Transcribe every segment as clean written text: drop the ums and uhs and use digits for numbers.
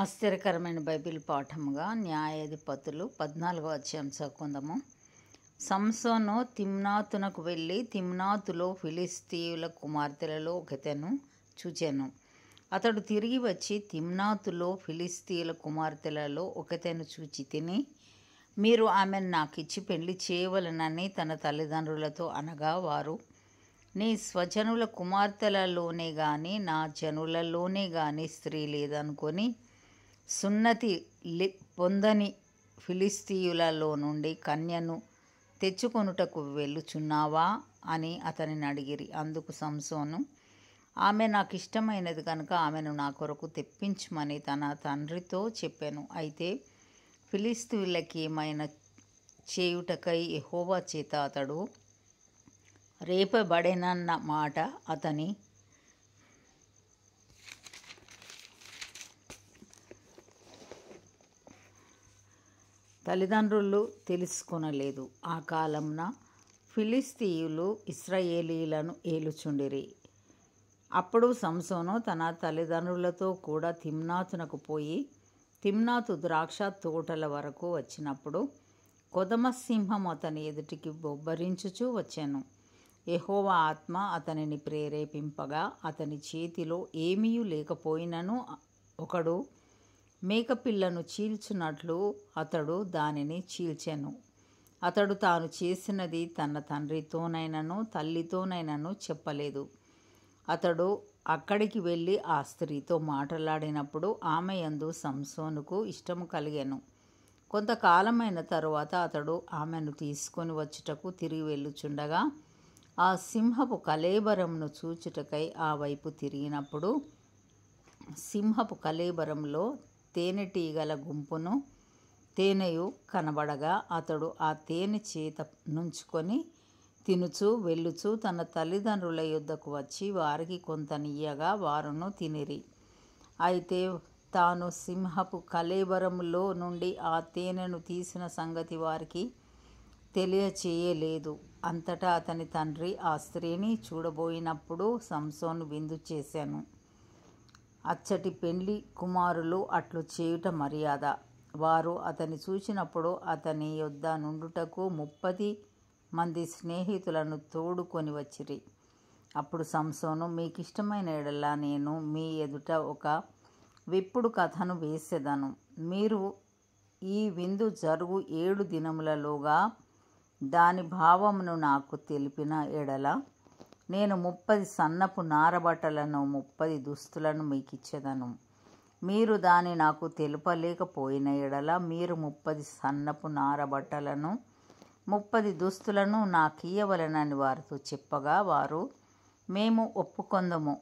ఆశ్చర్యకరమైన బైబిల్ పాఠముగా న్యాయాధిపతులు 14వ అధ్యాయం చదువుకుందాము. సంసోను తిమ్నాతునకు వెళ్ళి తిమ్నాతులో ఫిలిష్తీయుల కుమార్తెలలో ఒకతెను చూచెను. అతడు తిరిగి వచ్చి తిమ్నాతులో ఫిలిష్తీయుల కుమార్తెలలో ఒకతెను చూచి తిని, మీరు ఆమెను నాకిచ్చి పెళ్లి చేయవలనని తన తల్లిదండ్రులతో అనగా, వారు, నీ స్వజనుల కుమార్తెలలోనే గాని నా జనులలోనే గాని స్త్రీ లేదనుకొని సున్నతి పొందని ఫిలిష్తీయులలో నుండి కన్యను తెచ్చుకొనుటకు వెళ్ళుచున్నావా అని అతనిని అడిగిరి. అందుకు సంసోను, ఆమె నాకు ఇష్టమైనది కనుక ఆమెను నా కొరకు తెప్పించమని తన తండ్రితో చెప్పాను. అయితే ఫిలిష్తీయులకి ఏమైనా చేయుటకై యెహోవా చేత అతడు రేపబడెనన్న మాట అతని తల్లిదండ్రులు తెలుసుకొనలేదు. ఆ కాలమున ఫిలిష్తీయులు ఇశ్రాయేలీయులను ఏలుచుండిరి. అప్పుడు సంసోను తన తల్లిదండ్రులతో కూడా తిమ్నాతునకు పోయి తిమ్నాతు ద్రాక్ష తోటల వరకు వచ్చినప్పుడు కొదమసింహం అతని ఎదుటికి బొబ్బరించుచూ వచ్చాను. యెహోవా ఆత్మ అతనిని ప్రేరేపింపగా అతని చేతిలో ఏమీయూ లేకపోయినను ఒకడు మేకపిల్లను చీల్చున్నట్లు అతడు దానిని చీల్చెను. అతడు తాను చేసినది తన తండ్రితోనైనను తల్లితోనైనను చెప్పలేదు. అతడు అక్కడికి వెళ్ళి ఆ స్త్రీతో మాట్లాడినప్పుడు ఆమె యందు సంసోనుకు ఇష్టము కలిగెను. కొంతకాలమైన తరువాత అతడు ఆమెను తీసుకొని వచ్చుటకు తిరిగి వెళ్ళుచుండగా ఆ సింహపు కళేబరమును చూచుటకై ఆ వైపు తిరిగినప్పుడు సింహపు కళేబరంలో తేనెటీగల గుంపును తేనెయు కనబడగా అతడు ఆ తేనె చేత నుంచుకొని తినుచు వెళ్ళుచు తన తల్లిదండ్రుల యొద్దకు వచ్చి వారికి కొంతనియ్యగా వారును తినిరి. అయితే తాను సింహపు కళేబరములో నుండి ఆ తేనెను తీసిన సంగతి వారికి తెలియచేయలేదు. అంతటా అతని తండ్రి ఆ స్త్రీని చూడబోయినప్పుడు సంసోను విందు చేశాను. అచ్చటి పెండ్లి కుమారులు అట్లు చేయుట మర్యాద. వారు అతని చూచినప్పుడు అతని యొద్ద నుండుటకు 30 మంది స్నేహితులను తోడుకొని వచ్చిరి. అప్పుడు సంసోను, మీకిష్టమైన ఎడల నేను మీ ఎదుట ఒక విప్పుడు కథను వేసెదను. మీరు ఈ విందు జరుగు 7 దినములలోగా దాని భావమును నాకు తెలిపిన ఎడల నేను 30 సన్నపు నారబట్టలను 30 దుస్తులను మీకిచ్చెదను. మీరు దాని నాకు తెలుపలేకపోయిన ఎడల మీరు 30 సన్నపు నారబట్టలను 30 దుస్తులను నాకియ్యవలెనని వారితో చెప్పగా వారు, మేము ఒప్పుకొందుము,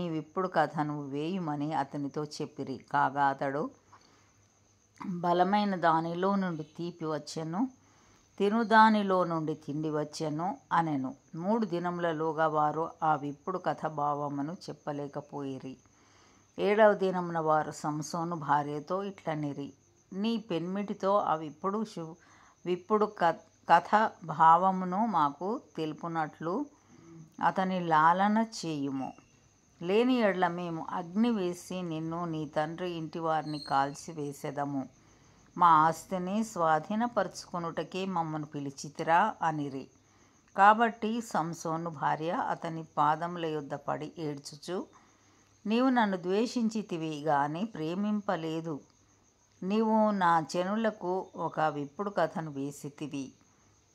నీవిప్పుడు కథను వేయుమని అతనితో చెప్పిరి. కాగా అతడు, బలమైన దానిలో నుండి తీపి వచ్చెను, తినుదానిలో నుండి తిండి వచ్చెను అనెను. 3 దినములలోగా వారు ఆ విప్పుడు కథ భావమును చెప్పలేకపోయిరి. 7వ దినమున వారు సంసోను భార్యతో ఇట్లనిరి, నీ పెన్మిటితో ఆ విప్పుడు కథ భావమును మాకు తెలుపునట్లు అతని లాలన చేయుము. లేని ఎడల మేము అగ్ని వేసి నిన్ను నీ తండ్రి ఇంటి వారిని కాల్చి వేసెదము. మా ఆస్తిని స్వాధీనపరుచుకొనుటకే మమ్మను పిలిచితిరా అనిరి. కాబట్టి సంసోను భార్య అతని పాదముల యొద్ద పడి ఏడ్చుచు, నీవు నన్ను ద్వేషించితివి గాని ప్రేమింపలేదు. నీవు నా జనులకు ఒక విప్పుడు కథను వేసితివి,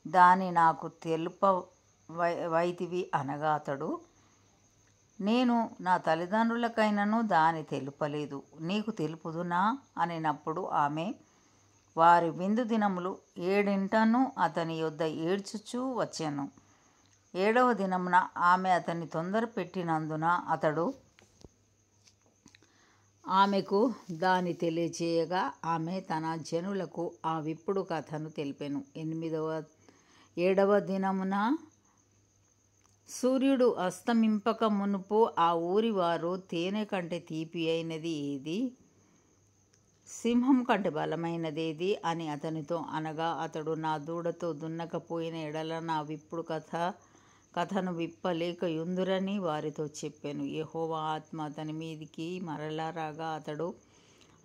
దాని నాకు తెలుపవైతివి అనగా అతడు, నేను నా తల్లిదండ్రులకైనను దాని తెలుపలేదు, నీకు తెలుపుదునా అనినప్పుడు ఆమె వారి విందు దినములు 7 అతని యొద్ద ఏడ్చుచూ వచ్చెను. 7వ దినమున ఆమె అతన్ని తొందర పెట్టినందున అతడు ఆమెకు దాని తెలియచేయగా ఆమె తన జనులకు ఆ విప్పుడు కథను తెలిపెను. 7వ దినమున సూర్యుడు అస్తమింపక మునుపు ఆ ఊరి వారు, తేనె కంటే తీపి అయినది ఏది, సింహం కంటే బలమైనదేది అని అతనితో అనగా అతడు, నా దూడతో దున్నకపోయిన ఎడల నా విప్పుడు కథ కథను విప్పలేక యుందురని వారితో చెప్పాను. యెహోవా ఆత్మ అతని మీదికి మరలా రాగా అతడు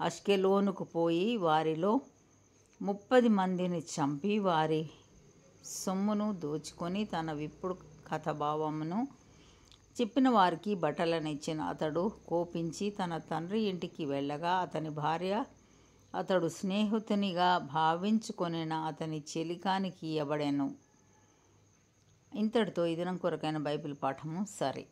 అష్కెలోనుకు పోయి వారిలో 30 మందిని చంపి వారి సొమ్మును దోచుకొని తన విప్పుడు కథ భావమును చెప్పిన వారికి బట్టలనిచ్చిన. అతడు కోపించి తన తండ్రి ఇంటికి వెళ్ళగా అతని భార్య అతడు స్నేహితునిగా భావించుకొనిన అతని చెలికానికి ఇయ్యబడెను. ఇంతటితో ఈ దినం కొరకైన బైబిల్ పాఠము సరే.